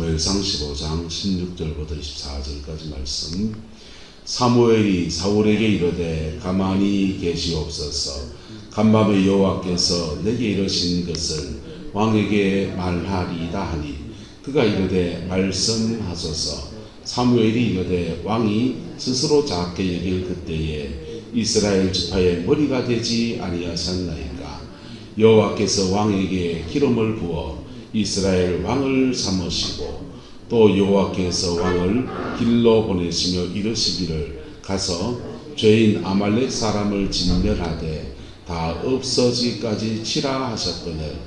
사무엘상 15장 16절부터 24절까지 말씀. 사무엘이 사울에게 이르되 가만히 계시옵소서. 간밤에 여호와께서 내게 이르신 것을 왕에게 말하리이다 하니 그가 이르되 말씀하소서. 사무엘이 이르되 왕이 스스로 작게 여길 그때에 이스라엘 지파의 머리가 되지 아니하셨나이까. 여호와께서 왕에게 기름을 부어 이스라엘 왕을 삼으시고 또 여호와께서 왕을 길로 보내시며 이르시기를 가서 죄인 아말렉 사람을 진멸하되 다 없어지기까지 치라 하셨거늘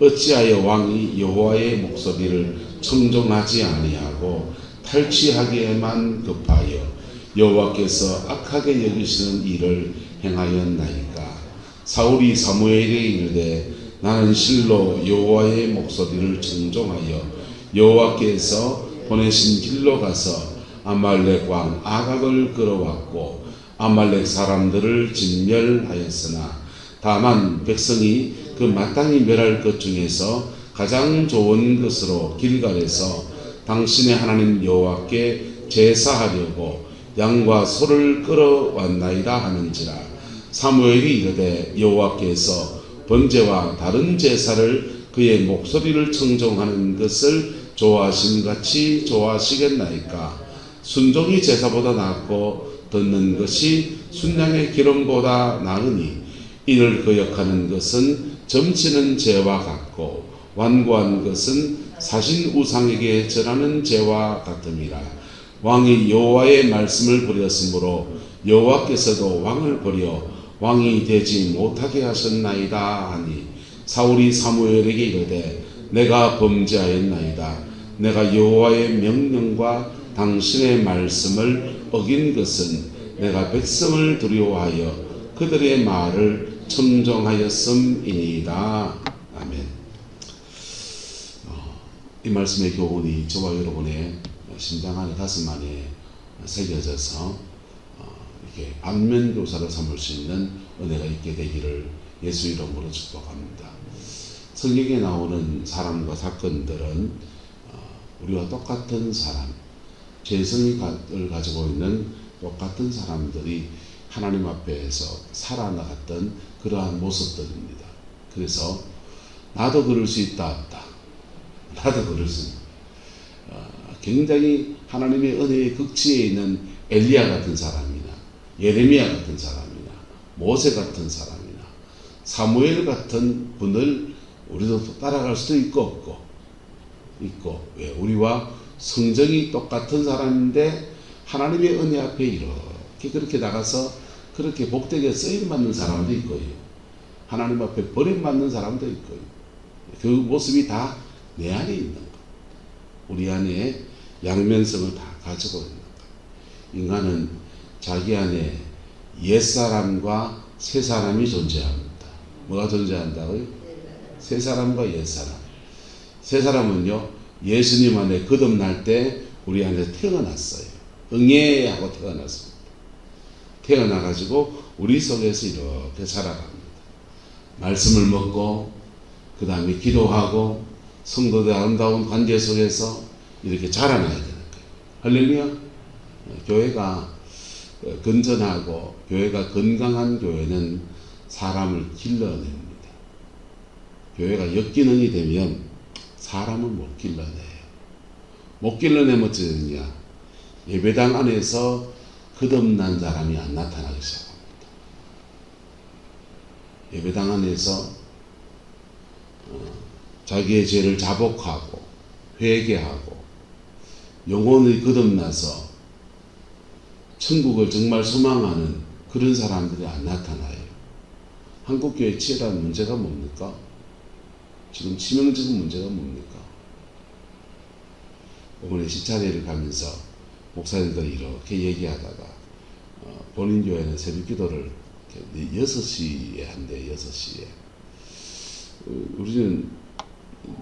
어찌하여 왕이 여호와의 목소리를 청종하지 아니하고 탈취하기에만 급하여 여호와께서 악하게 여기시는 일을 행하였나이까. 사울이 사무엘에게 이르되 나는 실로 여호와의 목소리를 청종하여 여호와께서 보내신 길로 가서 아말렉 왕 아각을 끌어왔고 아말렉 사람들을 진멸하였으나 다만 백성이 그 마땅히 멸할 것 중에서 가장 좋은 것으로 길갈에서 당신의 하나님 여호와께 제사하려고 양과 소를 끌어왔나이다 하는지라. 사무엘이 이르되 여호와께서 번제와 다른 제사를 그의 목소리를 청종하는 것을 좋아하심같이 좋아하시겠나이까. 순종이 제사보다 낫고 듣는 것이 순양의 기름보다 나으니 이를 거역하는 것은 점치는 죄와 같고 완고한 것은 사신 우상에게 절하는 죄와 같음이라. 왕이 여호와의 말씀을 버렸으므로 여호와께서도 왕을 버려 왕이 되지 못하게 하셨나이다 하니 사울이 사무엘에게 이르되 내가 범죄하였나이다. 내가 여호와의 명령과 당신의 말씀을 어긴 것은 내가 백성을 두려워하여 그들의 말을 청종하였음이니이다. 아멘. 이 말씀의 교훈이 저와 여러분의 심장 안에 가슴 안에 새겨져서 이렇게 안면교사로 삼을 수 있는 은혜가 있게 되기를 예수 이름으로 축복합니다. 성경에 나오는 사람과 사건들은 우리와 똑같은 사람, 죄성을 가지고 있는 똑같은 사람들이 하나님 앞에서 살아나갔던 그러한 모습들입니다. 그래서 나도 그럴 수 있다 없다. 나도 그럴 수 있다. 굉장히 하나님의 은혜의 극치에 있는 엘리야 같은 사람이나 예레미야 같은 사람이나 모세 같은 사람이나 사무엘 같은 분을 우리도 따라갈 수도 있고 왜 우리와 성정이 똑같은 사람인데 하나님의 은혜 앞에 이렇게 그렇게 나가서 그렇게 복되게 쓰임받는 사람도 있고요. 하나님 앞에 버림받는 사람도 있고요. 그 모습이 다 내 안에 있는 것. 우리 안에 양면성을 다 가지고 있는 것. 인간은 자기 안에 옛사람과 새사람이 존재합니다. 뭐가 존재한다고요? 새사람과 옛사람. 새사람은요, 예수님 안에 거듭날 때 우리 안에 태어났어요. 응애 하고 태어났습니다. 태어나가지고 우리 속에서 이렇게 살아갑니다. 말씀을 먹고 그 다음에 기도하고 성도들 아름다운 관계 속에서 이렇게 자라나야 되는 거예요. 할렐루야. 교회가 건전하고 교회가 건강한 교회는 사람을 길러냅니다. 교회가 역기능이 되면 사람을 못 길러내요. 못 길러내면 어찌 되느냐. 예배당 안에서 거듭난 사람이 안 나타나기 시작합니다. 예배당 안에서 자기의 죄를 자복하고 회개하고 영혼이 거듭나서 천국을 정말 소망하는 그런 사람들이 안 나타나요. 한국교회 치열한 문제가 뭡니까? 지금 치명적인 문제가 뭡니까? 이번에 시차례를 가면서 목사님들이 이렇게 얘기하다가 본인 교회는 새벽 기도를 6시에 한대요. 6시에. 우리는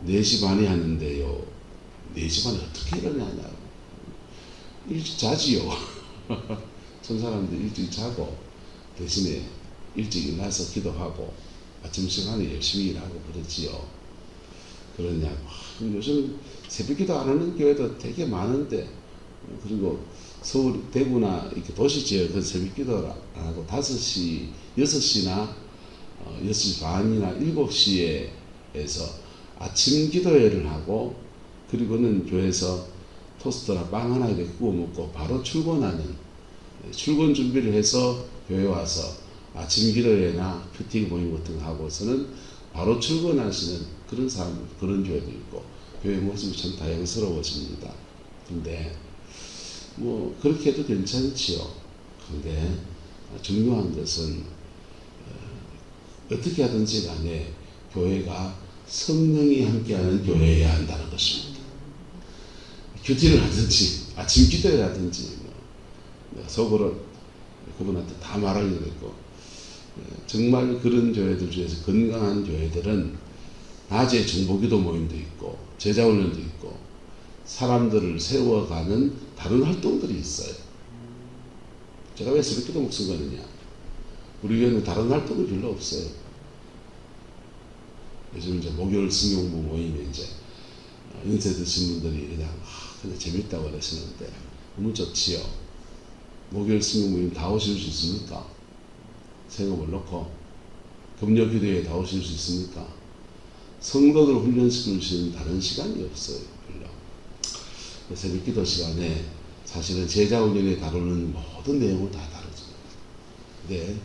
4시 반에 하는데요. 4시 반에 어떻게 일어나냐고. 일찍 자지요. 전 사람들 일찍 자고 대신에 일찍 일어나서 기도하고 아침 시간에 열심히 일하고 그러지요. 그러냐고. 요즘 새벽기도 안 하는 교회도 되게 많은데, 그리고 서울, 대구나 이렇게 도시 지역은 새벽기도 안 하고 5시, 6시나 6시 반이나 7시에서 아침 기도회를 하고, 그리고는 교회에서 토스트나 빵 하나 이렇게 구워 먹고 바로 출근 준비를 해서 교회 와서 아침 기도회나 큐팅 모임 같은 거 하고서는 바로 출근하시는 그런 사람, 그런 교회도 있고, 교회 모습이 참 다양스러워집니다. 근데 뭐 그렇게 해도 괜찮지요. 근데 중요한 것은 어떻게 하든지 간에 교회가 성령이 함께하는 교회여야 한다는 것입니다. 큐티를 하든지 아침 기도를 하든지 속으로 그분한테 다 말하려고 했고, 정말 그런 교회들 중에서 건강한 교회들은 낮에 중보기도 모임도 있고 제자훈련도 있고 사람들을 세워가는 다른 활동들이 있어요. 제가 왜 새벽기도 목숨 거느냐, 우리 교회는 다른 활동이 별로 없어요. 요즘 이제 목요일 승용부 모임에 이제 인쇄 드신 분들이 그냥 재밌다고 그러시는데 너무 좋지요. 목요일 승용 모임 다 오실 수 있습니까? 생업을 놓고 금요 기도회에 다 오실 수 있습니까? 성도들 훈련시킬 수 있는 다른 시간이 없어요. 별로. 새벽 기도 시간에 사실은 제자 훈련에 다루는 모든 내용을 다 다루죠. 근데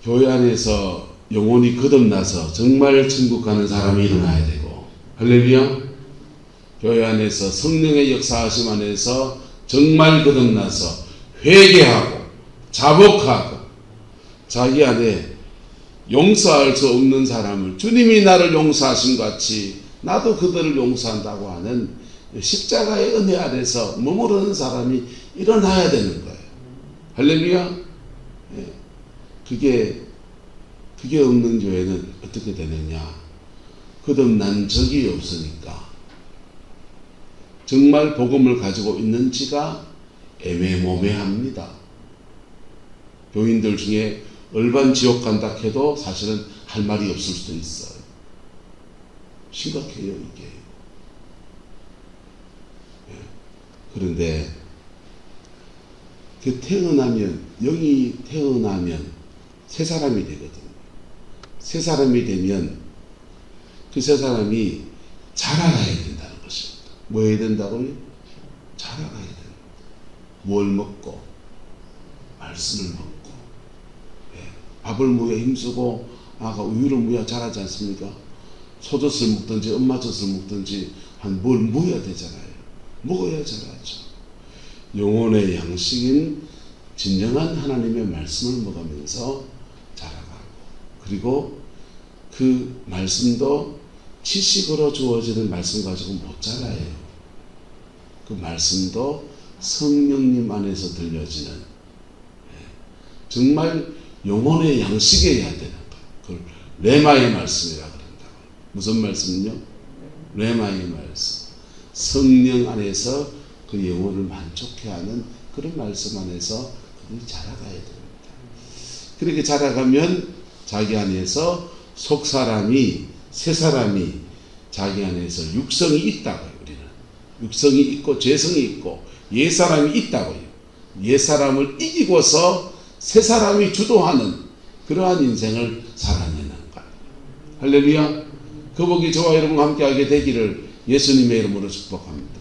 교회 안에서 영혼이 거듭나서 정말 천국 가는 사람이 일어나야 되고, 할렐루야. 교회 안에서 성령의 역사하심 안에서 정말 거듭나서 회개하고 자복하고 자기 안에 용서할 수 없는 사람을 주님이 나를 용서하신 같이 나도 그들을 용서한다고 하는 십자가의 은혜 아래서 머무르는 사람이 일어나야 되는 거예요. 할렐루야. 그게 없는 교회는 어떻게 되느냐, 거듭난 적이 없으니까 정말 복음을 가지고 있는지가 애매모매합니다. 교인들 중에 얼반 지옥 간다 해도 사실은 할 말이 없을 수도 있어요. 심각해요, 이게. 그런데 영이 태어나면 새 사람이 되거든요. 새 사람이 되면 그 새 사람이 자라나야 된다는 것입니다. 뭐 해야 된다고요? 자라나야 된다. 뭘 먹고? 말씀을 먹고. 밥을 먹어야 힘쓰고 아가 우유를 먹어야 자라지 않습니까? 소젖을 먹든지 엄마젖을 먹든지 뭘 먹어야 되잖아요. 먹어야 자라죠. 영혼의 양식인 진정한 하나님의 말씀을 먹으면서 자라가고, 그리고 그 말씀도 지식으로 주어지는 말씀 가지고 못 자라요. 그 말씀도 성령님 안에서 들려지는 정말 영혼의 양식이어야 되는 거예요. 그걸 레마의 말씀이라 그런다고요. 무슨 말씀은요? 레마의 말씀. 성령 안에서 그 영혼을 만족해 하는 그런 말씀 안에서 그들이 자라가야 됩니다. 그렇게 자라가면 자기 안에서 속 사람이, 새 사람이 자기 안에서 육성이 있다고요. 우리는 육성이 있고 죄성이 있고 옛 사람이 있다고요. 옛 사람을 이기고서 새 사람이 주도하는 그러한 인생을 살아내는 거예요. 할렐루야. 그 복이 저와 여러분과 함께하게 되기를 예수님의 이름으로 축복합니다.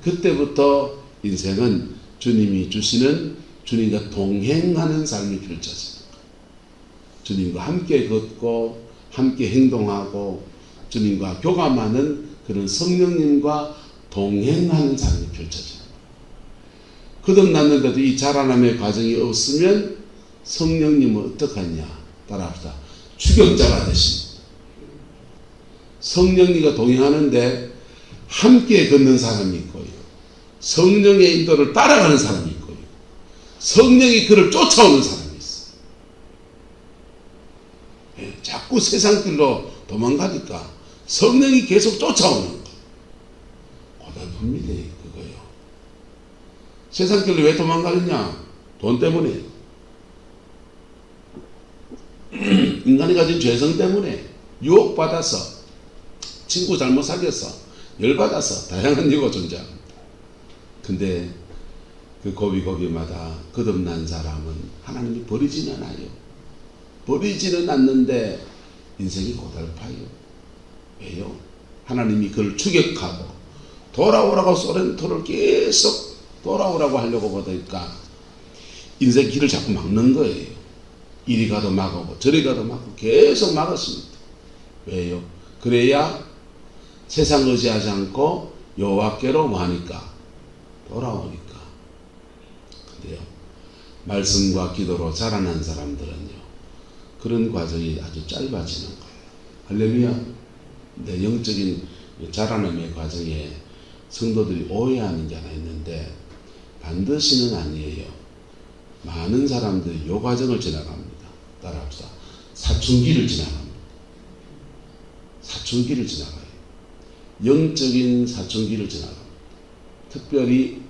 그때부터 인생은 주님이 주시는, 주님과 동행하는 삶이 펼쳐집니다. 주님과 함께 걷고 함께 행동하고 주님과 교감하는 그런 성령님과 동행하는 삶이 펼쳐집니다. 거듭났는데도 이 자라남의 과정이 없으면 성령님은 어떡하냐? 따라합시다. 추격자가 되십니다. 성령님과 동행하는데 함께 걷는 사람이 있고요. 성령의 인도를 따라가는 사람이 있고요. 성령이 그를 쫓아오는 사람이 있어요. 자꾸 세상 길로 도망가니까 성령이 계속 쫓아오는 거예요. 고달픕니다, 그거요. 세상 길로 왜 도망가느냐? 돈 때문에. 인간이 가진 죄성 때문에 유혹받아서 친구 잘못 사귀었어. 열받아서 다양한 이유가 존재합니다. 근데 그 고비고비마다 거듭난 사람은 하나님이 버리지는 않아요. 버리지는 않는데 인생이 고달파요. 왜요? 하나님이 그를 추격하고 돌아오라고 소렌토를 계속 돌아오라고 하려고 보니까 인생 길을 자꾸 막는 거예요. 이리 가도 막고 저리 가도 막고 계속 막았습니다. 왜요? 그래야 세상 의지하지 않고 여호와께로 뭐하니까? 돌아오니까. 근데요, 말씀과 기도로 자라난 사람들은요, 그런 과정이 아주 짧아지는 거예요. 할렐루야. 내 영적인 자라남의 과정에 성도들이 오해하는 게 하나 있는데, 반드시는 아니에요. 많은 사람들이 이 과정을 지나갑니다. 따라합시다. 사춘기를 지나갑니다. 사춘기를 지나가요. 영적인 사춘기를 지나갑니다. 특별히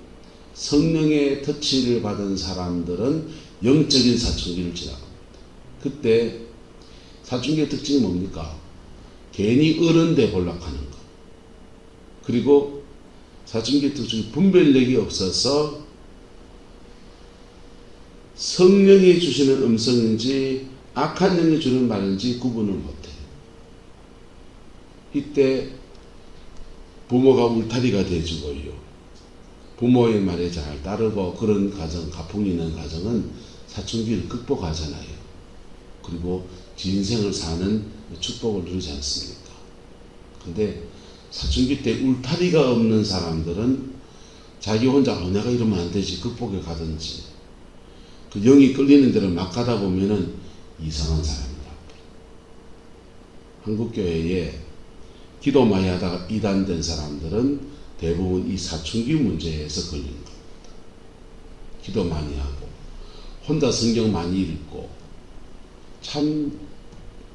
성령의 터치를 받은 사람들은 영적인 사춘기를 지나갑니다. 그때 사춘기의 특징이 뭡니까? 괜히 어른돼 볼락하는 것. 그리고 사춘기의 특징이 분별력이 없어서 성령이 주시는 음성인지 악한 영이 주는 말인지 구분을 못해요. 이때 부모가 울타리가 돼주고요. 부모의 말에 잘 따르고 그런 가정, 가풍이 있는 가정은 사춘기를 극복하잖아요. 그리고 지 인생을 사는 축복을 누리지 않습니까? 근데 사춘기 때 울타리가 없는 사람들은 자기 혼자 내가 이러면 안 되지 극복에 가든지 그 영이 끌리는 대로 막 가다 보면은 이상한 사람이다. 한국교회에 기도 많이 하다가 이단된 사람들은 대부분 이 사춘기 문제에서 걸리는 겁니다. 기도 많이 하고 혼자 성경 많이 읽고 참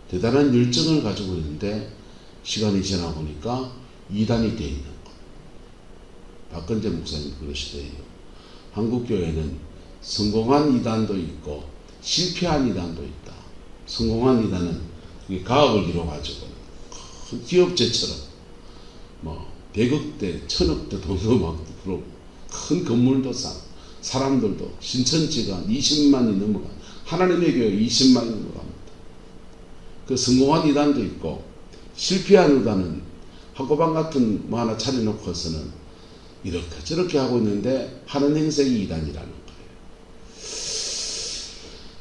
대단한 열정을 가지고 있는데 시간이 지나 보니까 이단이 되어 있는 것. 박근재 목사님 그러시대요. 한국교회는 성공한 이단도 있고 실패한 이단도 있다. 성공한 이단은 그게 가업을 이뤄가지고 큰 기업체처럼 뭐 100억대, 1000억대 돈도 막 들어오고 큰 건물도 쌓고 사람들도 신천지가 20만이 넘어가 하나님의 교회 20만이 넘어갑니다. 그 성공한 이단도 있고 실패한 이단은 학고방 같은 뭐 하나 차려놓고서는 이렇게 저렇게 하고 있는데 하는 행색이 이단이라는 거예요.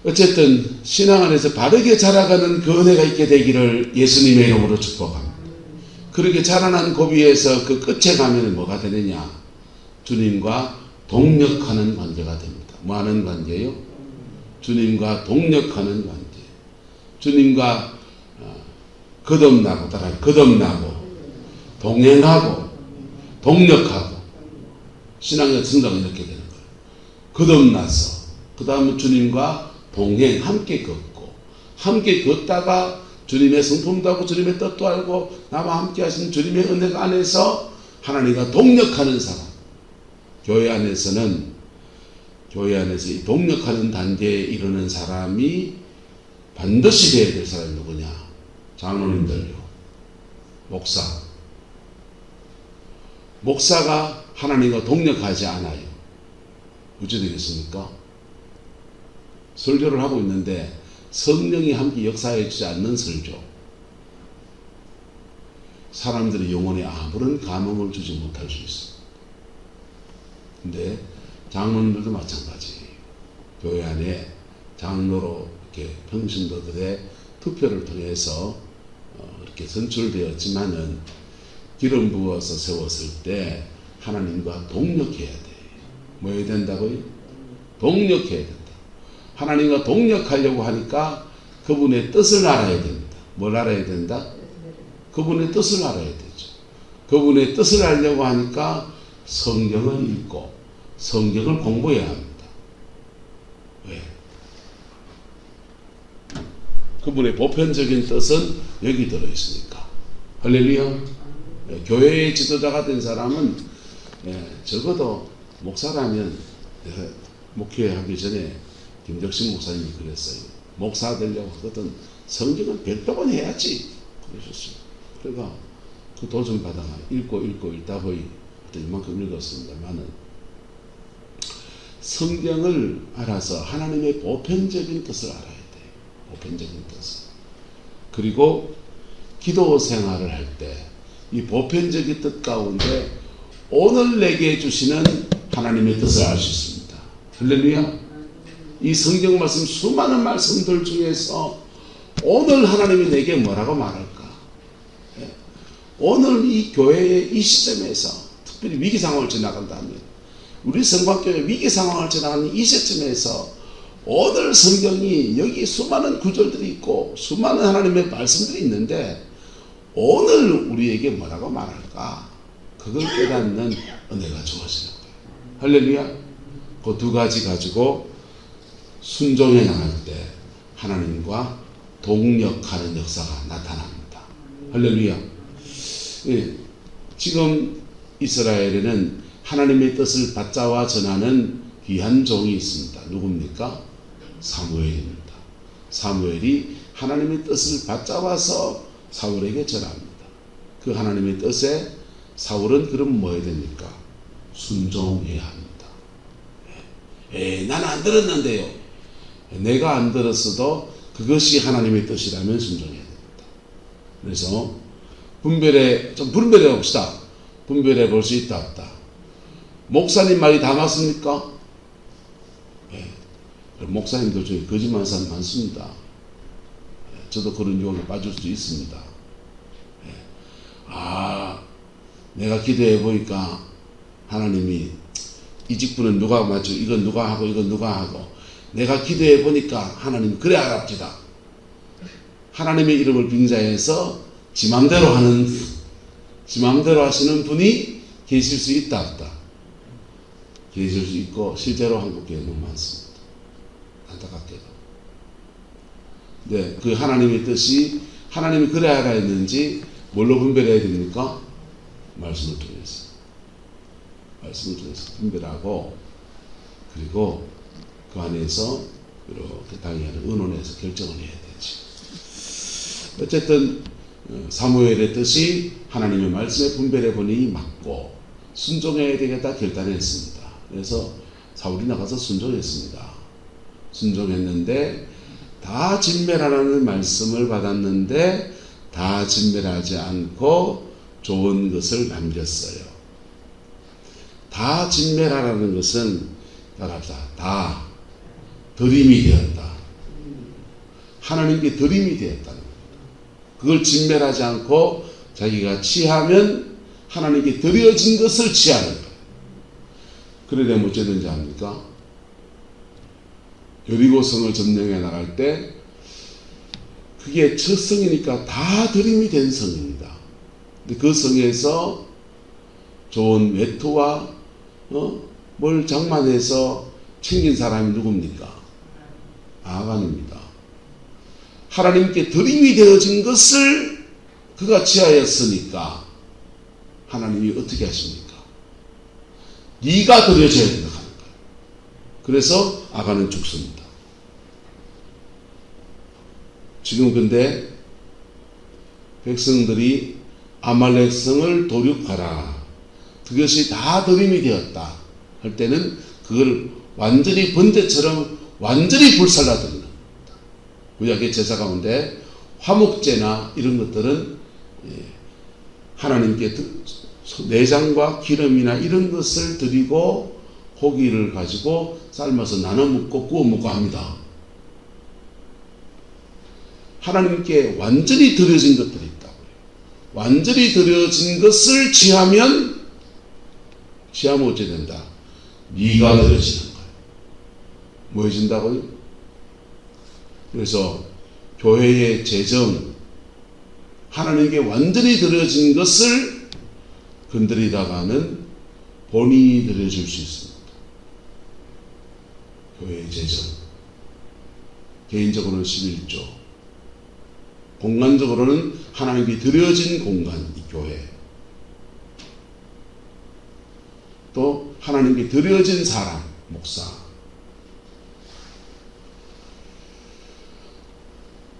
어쨌든 신앙 안에서 바르게 자라가는 그 은혜가 있게 되기를 예수님의 이름으로 축복합니다. 그렇게 자라난 고비에서 그 끝에 가면 뭐가 되느냐? 주님과 동력하는 관계가 됩니다. 뭐 하는 관계요? 주님과 동력하는 관계. 주님과 거듭나고 동행하고 동력하고 신앙의 성장은 이렇게 되는 거예요. 거듭나서 그 다음에 주님과 동행 함께 걷고 함께 걷다가 주님의 성품도 하고 주님의 뜻도 알고 나와 함께 하신 주님의 은혜 안에서 하나님과 동력하는 사람. 교회 안에서 이 동력하는 단계에 이르는 사람이 반드시 되어야 될 사람이 누구냐? 장로님들요. 목사가 하나님과 동력하지 않아요. 어찌 되겠습니까? 설교를 하고 있는데 성령이 함께 역사해 주지 않는 설교. 사람들의 영혼에 아무런 감흥을 주지 못할 수 있어요. 근데 장로님들도 마찬가지예요. 교회 안에 장로로 이렇게 평신도들의 투표를 통해서 이렇게 선출되었지만은 기름 부어서 세웠을 때 하나님과 동력해야 돼요. 뭐 해야 된다고요? 동력해야 된다. 하나님과 동력하려고 하니까 그분의 뜻을 알아야 됩니다. 뭘 알아야 된다? 그분의 뜻을 알아야 되죠. 그분의 뜻을 알려고 하니까 성경을 읽고 성경을 공부해야 합니다. 왜? 그분의 보편적인 뜻은 여기 들어있으니까. 할렐루야. 교회의 지도자가 된 사람은 적어도 목사라면 내가 목회하기 전에 김덕신 목사님이 그랬어요. 목사 되려고 하거든 성경은 100번은 해야지. 그러셨어요. 그러니까 그 도전 받아가 읽고 읽다 보니 이만큼 읽었습니다만은 성경을 알아서 하나님의 보편적인 뜻을 알아야 돼요. 보편적인 뜻을. 그리고 기도 생활을 할 때 이 보편적인 뜻 가운데 오늘 내게 주시는 하나님의 뜻을 알 수 있습니다. 할렐루야. 이 성경 말씀 수많은 말씀들 중에서 오늘 하나님이 내게 뭐라고 말할까? 오늘 이 교회의 이 시점에서 특별히 위기 상황을 지나간다면 우리 성곽교회 위기 상황을 지나가는 이 시점에서 오늘 성경이 여기 수많은 구절들이 있고 수많은 하나님의 말씀들이 있는데 오늘 우리에게 뭐라고 말할까? 그걸 깨닫는 은혜가 주어지는 거예요. 할렐루야. 그 두 가지 가지고 순종해 나갈 때 하나님과 동력하는 역사가 나타납니다. 할렐루야. 예, 지금 이스라엘에는 하나님의 뜻을 받자와 전하는 귀한 종이 있습니다. 누굽니까? 사무엘입니다. 사무엘이 하나님의 뜻을 받자와서 사울에게 전합니다. 그 하나님의 뜻에 사울은 그럼 뭐 해야 됩니까? 순종해야 합니다. 나는 안 들었는데요. 내가 안 들었어도 그것이 하나님의 뜻이라면 순종해야 됩니다. 그래서 좀 분별해 봅시다. 분별해 볼 수 있다 없다. 목사님 말이 다 맞습니까? 목사님들 중에 거짓말하는 사람 많습니다. 저도 그런 유혹에 빠질 수도 있습니다. 내가 기도해 보니까 하나님이 이 직분은 누가 맞죠? 이건 누가 하고 이건 누가 하고 내가 기도해 보니까 하나님 그래 알았지다. 하나님의 이름을 빙자해서 지 맘대로 하시는 분이 계실 수 있다 없다. 계실 수 있고 실제로 한국교회는 많습니다. 안타깝게도. 네, 그 하나님의 뜻이 하나님이 그래 하라 했는지 뭘로 분별해야 됩니까? 말씀을 통해서 분별하고 그리고 그 안에서 이렇게 당연히 의논해서 결정을 해야 되지. 어쨌든 사무엘의 뜻이 하나님의 말씀에 분별해 보니 맞고 순종해야 되겠다 결단했습니다. 그래서 사울이 나가서 순종했습니다. 순종했는데 다 진멸하라는 말씀을 받았는데 다 진멸하지 않고 좋은 것을 남겼어요. 다 진멸하라는 것은 다 드림이 되었다. 하나님께 드림이 되었다는 겁니다. 그걸 진멸하지 않고 자기가 취하면 하나님께 드려진 것을 취하는 거예요. 그러려면 어쩌든지 합니까? 여리고성을 점령해 나갈 때 그게 첫 성이니까 다 드림이 된 성입니다. 근데 그 성에서 좋은 외투와 뭘 장만해서 챙긴 사람이 누굽니까? 아간입니다. 하나님께 드림이 되어진 것을 그가 취하였으니까 하나님이 어떻게 하십니까? 네가 드려져야 된다 하는 거예요. 그래서 아간은 죽습니다. 지금 근데 백성들이 아말렉 성을 도륙하라. 그것이 다 드림이 되었다 할 때는 그걸 완전히 번제처럼 완전히 불살라드는 겁니다. 구약의 제사 가운데 화목제나 이런 것들은 하나님께 내장과 기름이나 이런 것을 드리고 고기를 가지고 삶아서 나눠 먹고 구워 먹고 합니다. 하나님께 완전히 드려진 것들이 있다고. 완전히 드려진 것을 취하면 어찌 된다? 네가 드려지는 거예요. 뭐 해진다고요? 그래서 교회의 재정, 하나님께 완전히 드려진 것을 건드리다가는 본인이 드려질 수 있습니다. 교회의 재정, 개인적으로는 11조, 공간적으로는 하나님께 드려진 공간, 이 교회. 또 하나님께 드려진 사람, 목사.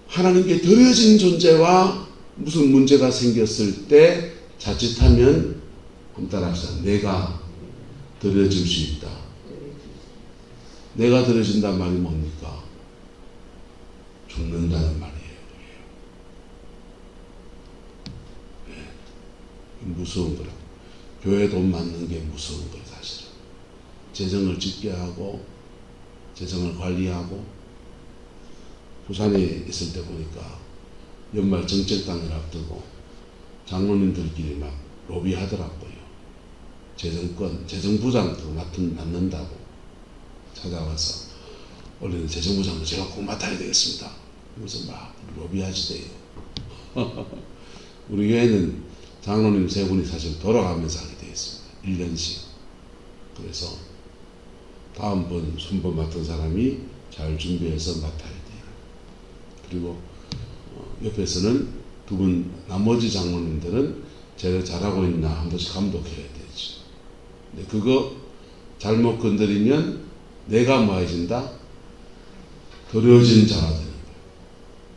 하나님께 드려진 존재와 무슨 문제가 생겼을 때 자칫하면 한번 따라합시다. 내가 들어질 수 있다. 내가 들어진다는 말이 뭡니까? 죽는다는 말이에요. 네. 무서운 거라. 교회 돈 받는 게 무서운 거예요, 사실은. 재정을 짓게 하고, 재정을 관리하고, 부산에 있을 때 보니까 연말 정책당을 앞두고 장로님들끼리 막 로비하더라고요. 재정권, 재정부장도 맡는다고 찾아와서 원래는 재정부장도 제가 꼭 맡아야 되겠습니다. 그래서 막 로비하시대요. 우리 교회는 장로님 세 분이 사실 돌아가면서 하게 되어 있습니다. 1년씩. 그래서 다음번 순번 맡은 사람이 잘 준비해서 맡아야 돼요. 그리고 옆에서는 두 분 나머지 장로님들은 제가 잘하고 있나 한 번씩 감독해야 되지. 근데 그거 잘못 건드리면 내가 뭐 해진다? 더러워진 자가 되는 거예요.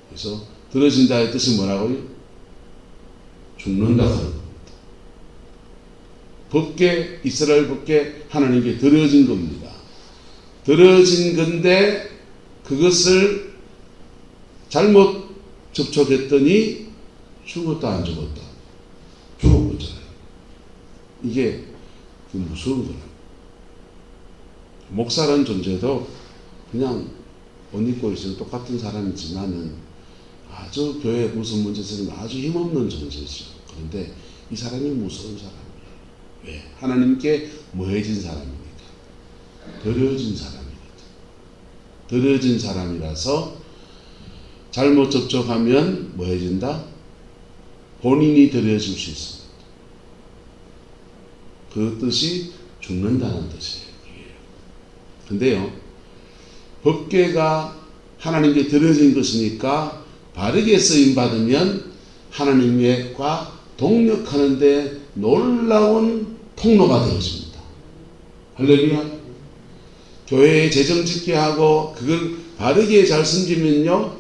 그래서 더러워진 자의 뜻이 뭐라고요? 죽는다 하는 겁니다. 법계, 이스라엘 법계 하나님께 더러워진 겁니다. 더러워진 건데 그것을 잘못 접촉했더니 죽었다 안 죽었다? 죽었잖아요. 이게 무서운 거예요. 목사라는 존재도 그냥 옷 입고 있으면 똑같은 사람이지만은 아주 교회 무슨 문제 있으면 아주 힘없는 존재죠. 그런데 이 사람이 무서운 사람이에요. 왜? 하나님께 뭐해진 사람입니까? 더러워진 사람입니다. 더러워진 사람이라서 잘못 접촉하면 뭐해진다? 본인이 더러워질 수 있습니다. 그 뜻이 죽는다는 뜻이에요. 근데요, 법궤가 하나님께 드려진 것이니까 바르게 쓰임받으면 하나님과 동력하는데 놀라운 통로가 되어집니다. 할렐루야. 교회에 재정 짓게 하고 그걸 바르게 잘 섬기면요,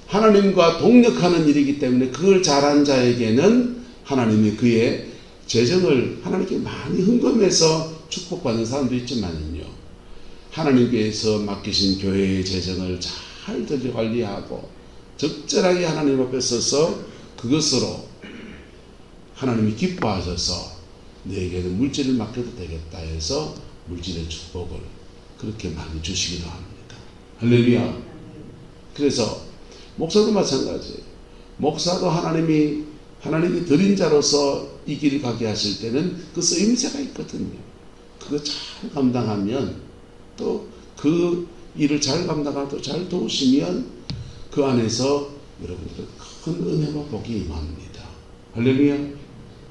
하나님과 동력하는 일이기 때문에 그걸 잘한 자에게는 하나님이 그의 재정을 하나님께 많이 헌금해서 축복받는 사람도 있지만요, 하나님께서 맡기신 교회의 재정을 잘 관리하고 적절하게 하나님 앞에 서서 그것으로 하나님이 기뻐하셔서 너에게는 물질을 맡겨도 되겠다 해서 물질의 축복을 그렇게 많이 주시기도 합니다. 할렐루야. 그래서 목사도 마찬가지예요. 목사도 하나님이 드린 자로서 이 길을 가게 하실 때는 그 쓰임새가 있거든요. 그거 잘 감당하면 또 그 일을 잘 감당하고 잘 도우시면 그 안에서 여러분들은 큰 은혜와 복이 임합니다. 할렐루야.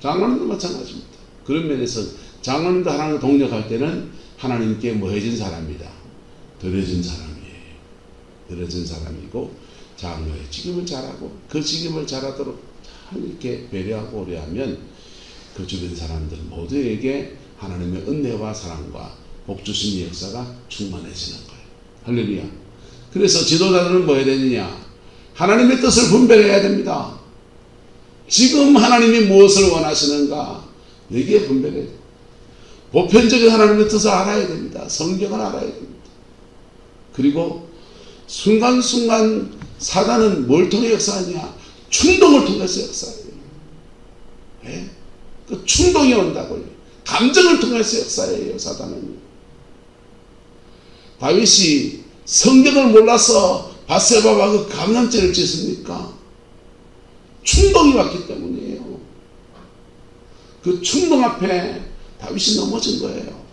장로님도 마찬가지입니다. 그런 면에서 장로님도 하나님과 동력할 때는 하나님께 뭐해진 사람이다. 드려진 사람이에요. 드려진 사람이고 장로의 직임을 잘하고 그 직임을 잘하도록 잘 이렇게 배려하고 오래하면 그 주변 사람들 모두에게 하나님의 은혜와 사랑과 복주심의 역사가 충만해지는 거예요. 할렐루야. 그래서 지도자들은 뭐 해야 되느냐? 하나님의 뜻을 분별해야 됩니다. 지금 하나님이 무엇을 원하시는가? 여기에 분별해야 돼요. 보편적인 하나님의 뜻을 알아야 됩니다. 성경을 알아야 됩니다. 그리고 순간순간 사단은 뭘 통해 역사하냐? 충동을 통해서 역사해요. 네? 그 충동이 온다고요. 감정을 통해서 역사해요, 사단은. 다윗이 성경을 몰라서 밧세바와 그 감람죄를 짓습니까? 충동이 왔기 때문이에요. 그 충동 앞에 다윗이 넘어진 거예요.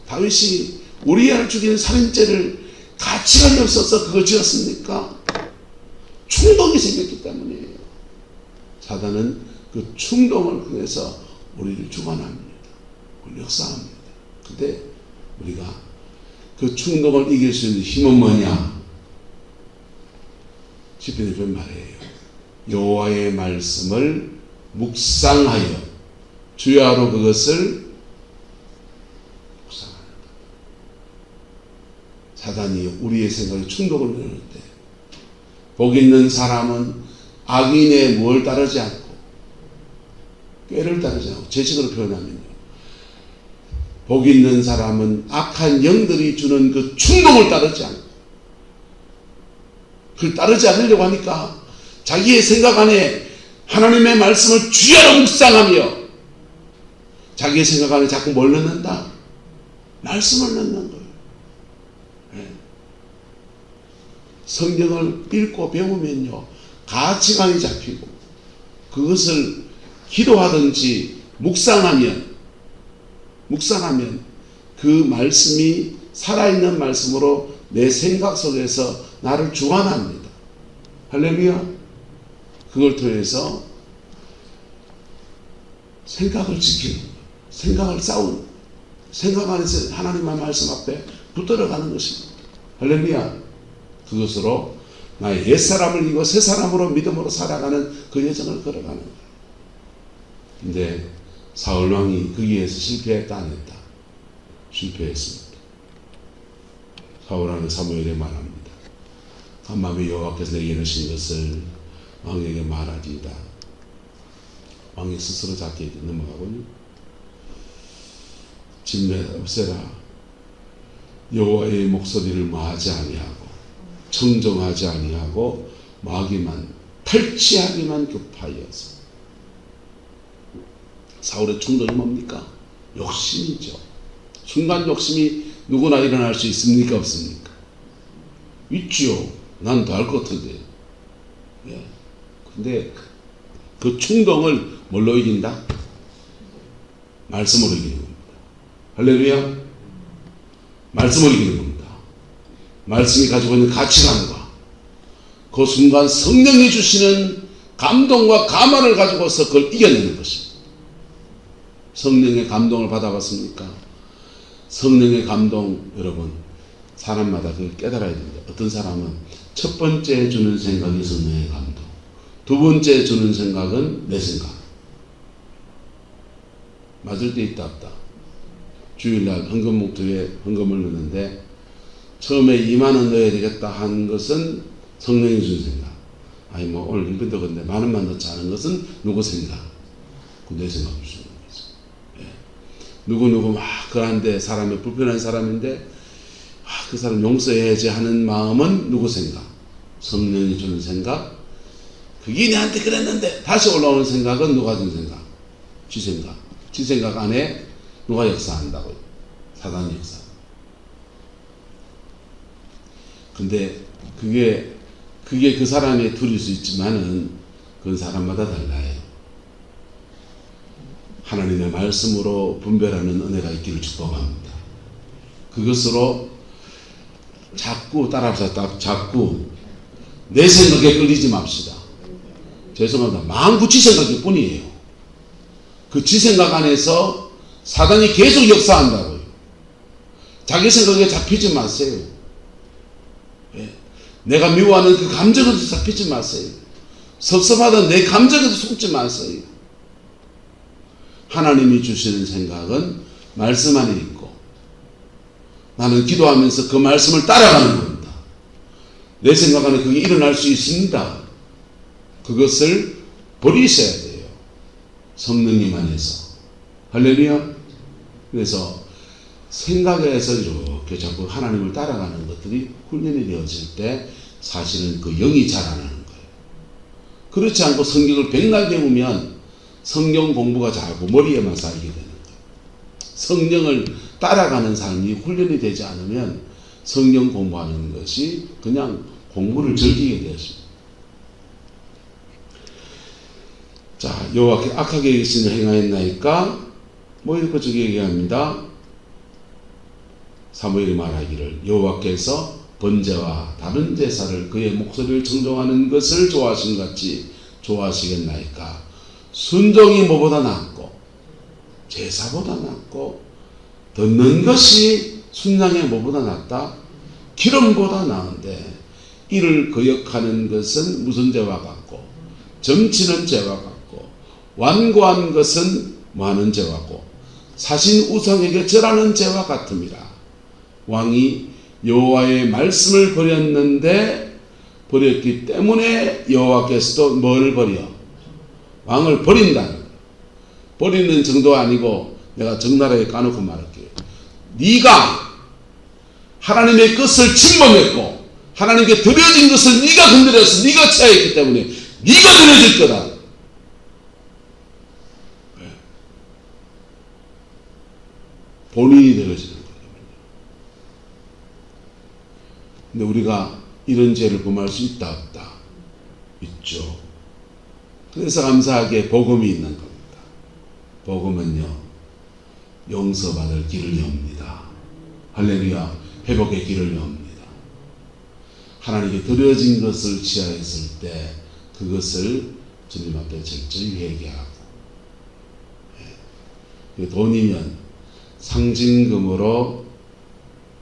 다윗이 우리아를 죽인 살인죄를 가치관이 없어서 그걸 지었습니까? 충동이 생겼기 때문이에요. 사단은 그 충동을 통해서 우리를 주관합니다. 우리를 역사합니다. 근데 우리가 그 충동을 이길 수 있는 힘은 뭐냐? 시편에 보면 말해요. 여호와의 말씀을 묵상하여 주야로 그것을 묵상하는 것. 사단이 우리의 생각에 충동을 내는데 복 있는 사람은 악인의 뭘 따르지 않고 꾀를 따르지 않고 제식으로 표현하면요, 복 있는 사람은 악한 영들이 주는 그 충동을 따르지 않고, 그걸 따르지 않으려고 하니까 자기의 생각 안에 하나님의 말씀을 주야로 묵상하며 자기의 생각 안에 자꾸 뭘 넣는다? 말씀을 넣는 거예요. 네. 성경을 읽고 배우면요, 가치관이 잡히고 그것을 기도하든지 묵상하면 그 말씀이 살아있는 말씀으로 내 생각 속에서 나를 주관합니다. 할렐루야. 그걸 통해서 생각을 지키는 거예요. 생각을 싸우는 거예요. 생각 안에서 하나님의 말씀 앞에 붙들어가는 것입니다. 할렐루야. 그것으로 나의 옛사람을 이기고 새사람으로 믿음으로 살아가는 그 여정을 걸어가는 거예요. 근데 사울왕이 거기에서 실패했다 안 했다? 실패했습니다. 사울왕은 사무엘에 말합니다. 간밤에 여호와께서 내게 이르신 것을 왕에게 말하리이다. 왕이 스스로 잡게 넘어가거든요. 진멸 없애라. 여호와의 목소리를 마하지 아니하고 청정하지 아니하고 마귀만 탈취하기만 급하여서. 사울의 충동이 뭡니까? 욕심이죠. 순간 욕심이 누구나 일어날 수 있습니까? 없습니까? 있지요. 난 더 할 것 같은데. 예. 근데 그 충동을 뭘로 이긴다? 말씀으로 이기는 겁니다. 할렐루야. 말씀으로 이기는 겁니다. 말씀이 가지고 있는 가치관과 그 순간 성령이 주시는 감동과 감화를 가지고서 그걸 이겨내는 것입니다. 성령의 감동을 받아봤습니까? 성령의 감동, 여러분, 사람마다 그걸 깨달아야 됩니다. 어떤 사람은 첫 번째 주는 생각이 성령의 감동, 두 번째 주는 생각은 내 생각. 맞을 때 있다 없다. 주일날 헌금 목두에 헌금을 넣는데 처음에 2만원 넣어야 되겠다 하는 것은 성령이 준 생각. 아니 뭐 오늘 헌금 넣었는데 10,000원만 넣자 하는 것은 누구 생각? 내 생각을 주는 거죠. 예. 누구 막 그런데 사람이 불편한 사람인데 그 사람 용서해야지 하는 마음은 누구 생각? 성령이 주는 생각. 그게 내한테 그랬는데 다시 올라오는 생각은 누가 준 생각? 지 생각. 지 생각 안에 누가 역사한다고요? 사단이 역사. 근데 그게 그 사람의 둘일 수 있지만은 그건 사람마다 달라요. 하나님의 말씀으로 분별하는 은혜가 있기를 축복합니다. 그것으로 자꾸 따라서 자꾸 내 생각에 끌리지 맙시다. 죄송합니다. 마음구 지 생각일 뿐이에요. 그 지 생각 안에서 사단이 계속 역사한다고요. 자기 생각에 잡히지 마세요. 예. 내가 미워하는 그 감정에도 잡히지 마세요. 섭섭하던 내 감정에도 속지 마세요. 하나님이 주시는 생각은 말씀 안에 있고 나는 기도하면서 그 말씀을 따라가는 겁니다. 내 생각 안에 그게 일어날 수 있습니다. 그것을 버리셔야 돼요. 성령님 안에서. 할렐루야. 그래서 생각에서 이렇게 자꾸 하나님을 따라가는 것들이 훈련이 되어질 때 사실은 그 영이 자라나는 거예요. 그렇지 않고 성경을 백날 배우면 성경 공부가 자꾸 머리에만 쌓이게 되는 거예요. 성령을 따라가는 삶이 훈련이 되지 않으면 성경 공부하는 것이 그냥 공부를 즐기게 되었습니다. 자, 여호와께 악하게 여기시는 행하였나이까? 뭐 이렇게 저기 얘기합니다. 사무엘이 말하기를 여호와께서 번제와 다른 제사를 그의 목소리를 청종하는 것을 좋아하신 같이 좋아하시겠나이까? 순종이 뭐보다 낫고 제사보다 낫고 듣는 것이 순양의 뭐보다 낫다? 기름보다 나은데 이를 거역하는 것은 무슨 죄와 같고 점치는 죄와 같고 완고한 것은 많은 죄와고 사신 우상에게 절하는 죄와 같음이라. 왕이 여호와의 말씀을 버렸는데 버렸기 때문에 여호와께서도 뭘 버려? 왕을 버린다는 거예요. 버리는 정도가 아니고 내가 적나라하게 까놓고 말할게요. 네가 하나님의 것을 침범했고 하나님께 드려진 것을 네가 건드려서 네가 취하였기 때문에 네가 드려질 거다. 네. 본인이 드려지는 거예요. 근데 우리가 이런 죄를 범할 수 있다 없다? 있죠. 그래서 감사하게 복음이 있는 겁니다. 복음은요, 용서받을 길을 엽니다. 할렐루야. 회복의 길을 엽니다. 하나님께 드려진 것을 취하였을 때 그것을 주님 앞에 철저히 회개하고, 그 돈이면 상징금으로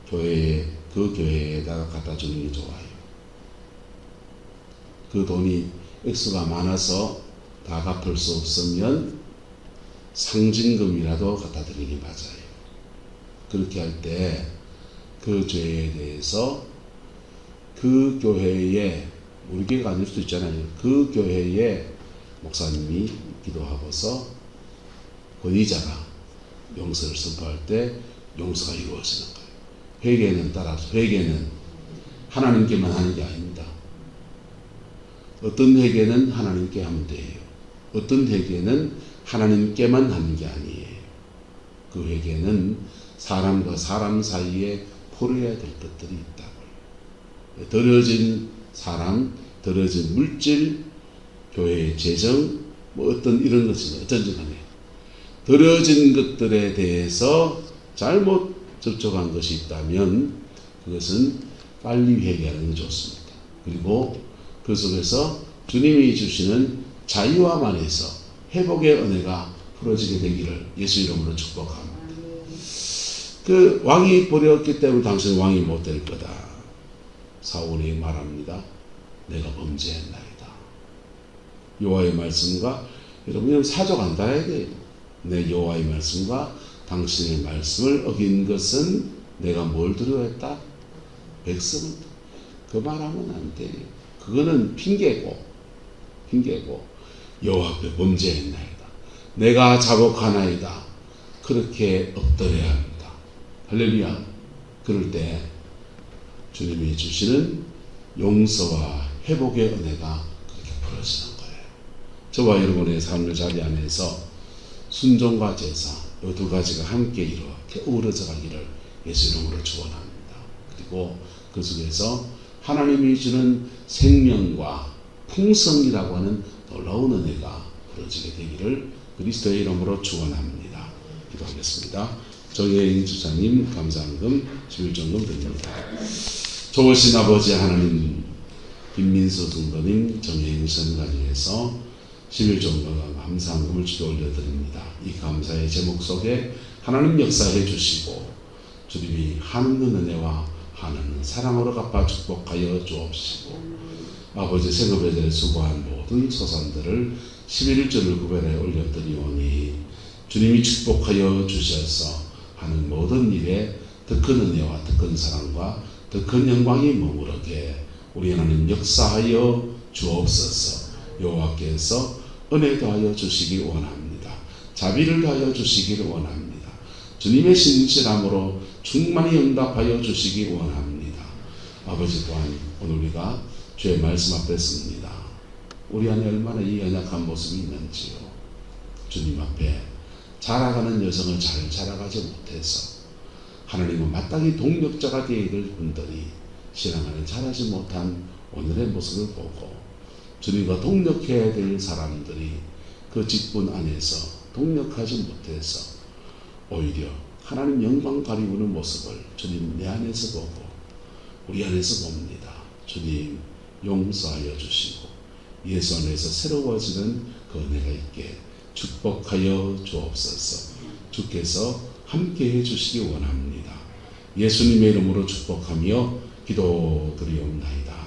그 교회에다가 갖다 주는 게 좋아요. 그 돈이 액수가 많아서 다 갚을 수 없으면 상징금이라도 갖다 드리는 게 맞아요. 그렇게 할 때 그 죄에 대해서 그 교회에, 우리 교회가 아닐 수도 있잖아요. 그 교회에 목사님이 기도하고서 권위자가 용서를 선포할 때 용서가 이루어지는 거예요. 회개는 따라서, 회개는 하나님께만 하는 게 아닙니다. 어떤 회개는 하나님께 하면 돼요. 어떤 회개는 하나님께만 하는 게 아니에요. 그 회개는 사람과 사람 사이에 풀어야 될 것들이 있다고요. 드려진 사람, 드려진 물질, 교회의 재정, 뭐 어떤 이런 것은 어쩐지 간에 드려진 것들에 대해서 잘못 접촉한 것이 있다면 그것은 빨리 회개하는 게 좋습니다. 그리고 그 속에서 주님이 주시는 자유함 안에서 회복의 은혜가 풀어지게 되기를 예수 이름으로 축복합니다. 그 왕이 버렸기 때문에 당신은 왕이 못 될 거다. 사울이 말합니다. 내가 범죄했나이다. 여호와의 말씀과, 여러분 사적 안 달아야 돼요. 내 여호와의 말씀과 당신의 말씀을 어긴 것은 내가 뭘 두려워했다? 백성을. 그 말하면 안 돼요. 그거는 핑계고 여호와 앞에 범죄했나이다. 내가 자복하나이다. 그렇게 엎드려야 합니다. 할렐루야. 그럴 때 주님이 주시는 용서와 회복의 은혜가 그렇게 풀어지는 거예요. 저와 여러분의 삶의 자리 안에서 순종과 제사, 이 두 가지가 함께 이렇게 어우러져 가기를 예수 이름으로 축원합니다. 그리고 그 속에서 하나님이 주는 생명과 풍성이라고 하는 놀라운 은혜가 풀어지게 되기를 그리스도의 이름으로 축원합니다. 기도하겠습니다. 정혜인 주사님 감사한금 11종금 드립니다. 좋으신 아버지 하나님, 김민수 성도님, 정혜인 선관위에서 11종금 감사한금을 주께 올려드립니다. 이 감사의 제목 속에 하나님 역사해 주시고 주님이 하는 은혜와 하나님 사랑으로 갚아 축복하여 주옵시고, 아버지 생업에 수고한 모든 소산들을 11조를 구별해 올려드리오니 주님이 축복하여 주셔서 하는 모든 일에 더 큰 은혜와 더 큰 사랑과 더 큰 영광이 머무르게 우리 하나님 역사하여 주옵소서. 여호와께서 은혜 더하여 주시기 원합니다. 자비를 더하여 주시기를 원합니다. 주님의 신실함으로 충만히 응답하여 주시기 원합니다. 아버지 또한 오늘 우리가 주의 말씀 앞에 섭니다. 우리 안에 얼마나 이 연약한 모습이 있는지요. 주님 앞에 자라가는 여성을 잘 자라가지 못해서 하나님은 마땅히 동력자가 되어야 될 분들이 신앙 안에 자라지 못한 오늘의 모습을 보고 주님과 동력해야 될 사람들이 그 직분 안에서 동력하지 못해서 오히려 하나님 영광 가리우는 모습을 주님 내 안에서 보고 우리 안에서 봅니다. 주님 용서하여 주시고 예수 안에서 새로워지는 그 은혜가 있게 축복하여 주옵소서. 주께서 함께해 주시기 원합니다. 예수님의 이름으로 축복하며 기도드리옵나이다.